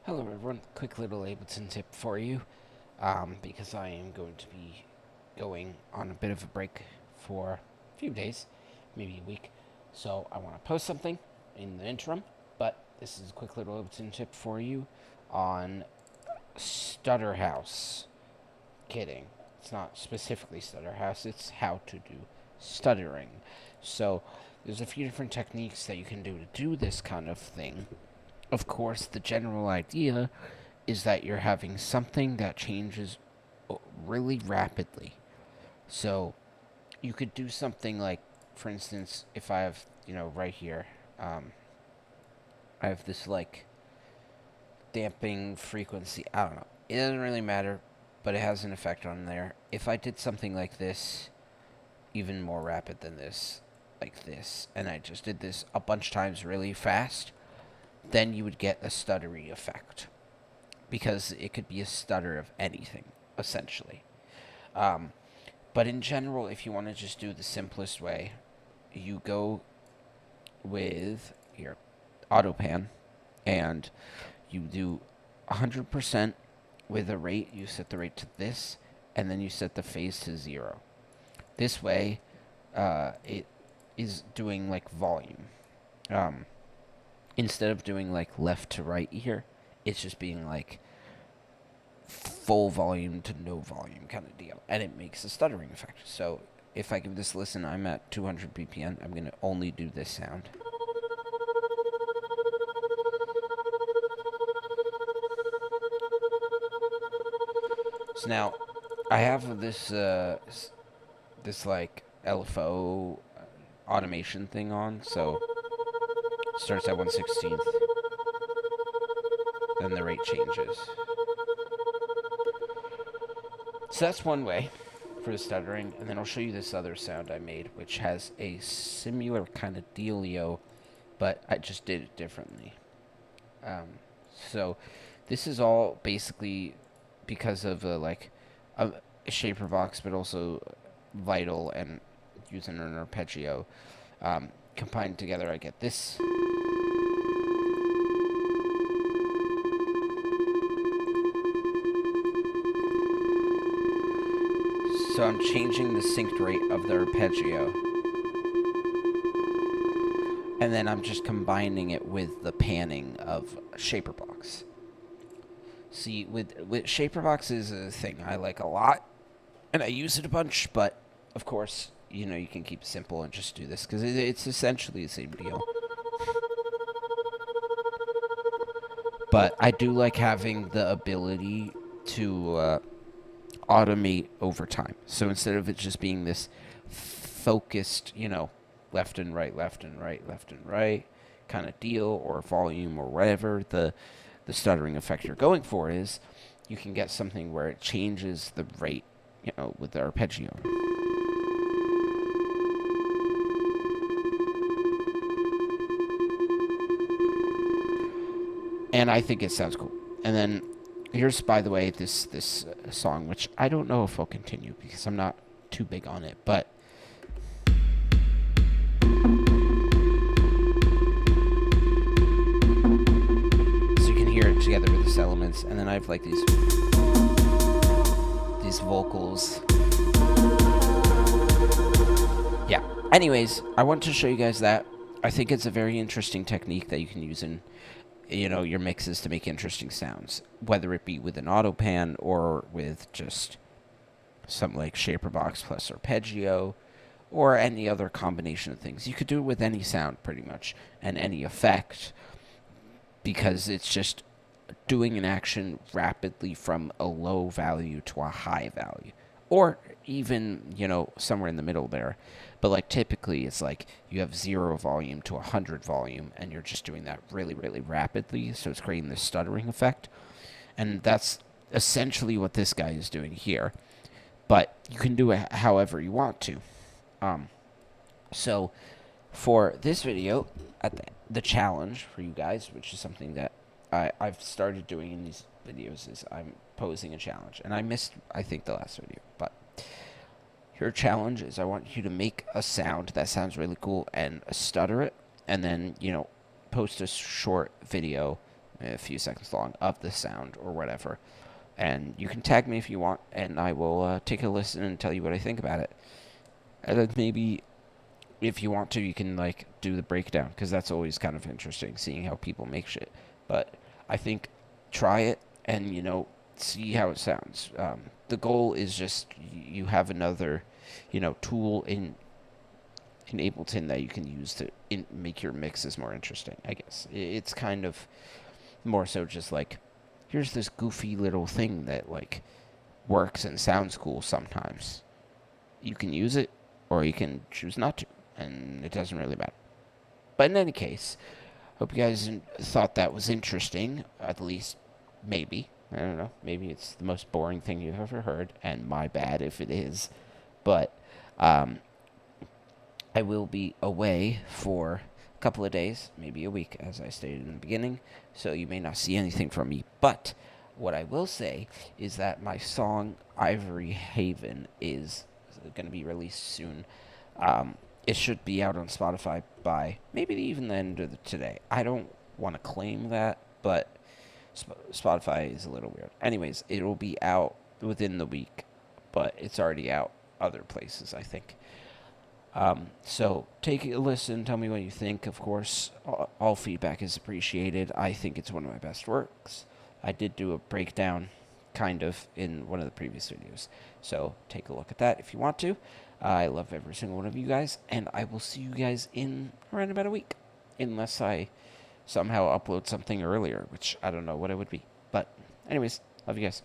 Hello everyone, quick little Ableton tip for you, because I am going to be going on a bit of a break for a few days, maybe a week, so I want to post something in the interim, but this is a quick little Ableton tip for you on Stutter House. Kidding, it's not specifically Stutter House, it's how to do stuttering. So there's a few different techniques that you can do to do this kind of thing. Of course, the general idea is that you're having something that changes really rapidly. So you could do something like, for instance, if I have, right here, I have this like damping frequency. I don't know. It doesn't really matter, but it has an effect on there. If I did something like this, even more rapid than this, like this, and I just did this a bunch of times really fast, then you would get a stuttery effect, because it could be a stutter of anything, essentially. But in general, if you want to just do the simplest way, you go with your AutoPan, and you do 100% with a rate. You set the rate to this, and then you set the phase to 0. This way, it is doing like volume. Instead of doing like left to right here, it's just being like full volume to no volume kind of deal, and it makes a stuttering effect. So if I give this a listen, I'm at 200 BPM. I'm going to only do this sound. So now I have this like LFO automation thing on, so it starts at 1/16th, then the rate changes. So that's one way for the stuttering, and then I'll show you this other sound I made, which has a similar kind of dealio, but I just did it differently. So this is all basically because of like a shaper box, but also vital and using an arpeggio combined together. I get this. So I'm changing the synced rate of the arpeggio, and then I'm just combining it with the panning of shaper box. See, with shaper box is a thing I like a lot, and I use it a bunch, but of course, you can keep it simple and just do this, because it's essentially the same deal. But I do like having the ability to automate over time. So instead of it just being this focused, left and right, left and right, left and right kind of deal, or volume, or whatever the stuttering effect you're going for is, you can get something where it changes the rate, with the arpeggio. And I think it sounds cool. And then here's, by the way, this song, which I don't know if I'll continue because I'm not too big on it, but so you can hear it together with these elements, and then I have like these vocals. Yeah. Anyways, I want to show you guys that. I think it's a very interesting technique that you can use in your mixes to make interesting sounds, whether it be with an AutoPan or with just some like shaper box plus arpeggio, or any other combination of things. You could do it with any sound pretty much, and any effect, because it's just doing an action rapidly from a low value to a high value, or even somewhere in the middle there. But like typically it's like you have 0 volume to 100 volume, and you're just doing that really, really rapidly, so it's creating this stuttering effect. And that's essentially what this guy is doing here, but you can do it however you want to. So for this video, at the challenge for you guys, which is something that I've started doing in these videos, is I'm posing a challenge, and I missed, I think, the last video, but your challenge is I want you to make a sound that sounds really cool and stutter it, and then, post a short video a few seconds long of the sound or whatever. And you can tag me if you want, and I will take a listen and tell you what I think about it. And then maybe if you want to, you can like do the breakdown because that's always kind of interesting seeing how people make shit. But I think try it and see how it sounds. The goal is just you have another tool in Ableton that you can use to make your mixes more interesting. I guess it's kind of more so just like here's this goofy little thing that like works and sounds cool sometimes. You can use it or you can choose not to, and it doesn't really matter. But in any case, hope you guys thought that was interesting, at least maybe. I don't know. Maybe it's the most boring thing you've ever heard, and my bad if it is. But I will be away for a couple of days, maybe a week, as I stated in the beginning, so you may not see anything from me. But what I will say is that my song Ivory Haven is going to be released soon. It should be out on Spotify by maybe even the end of today. I don't want to claim that, but Spotify is a little weird. Anyways, it will be out within the week, but it's already out other places, I think. So take a listen, tell me what you think. Of course, all feedback is appreciated. I think it's one of my best works. I did do a breakdown, kind of, in one of the previous videos. So take a look at that if you want to. I love every single one of you guys, and I will see you guys in around about a week. Unless I somehow upload something earlier, which I don't know what it would be. But anyways, love you guys.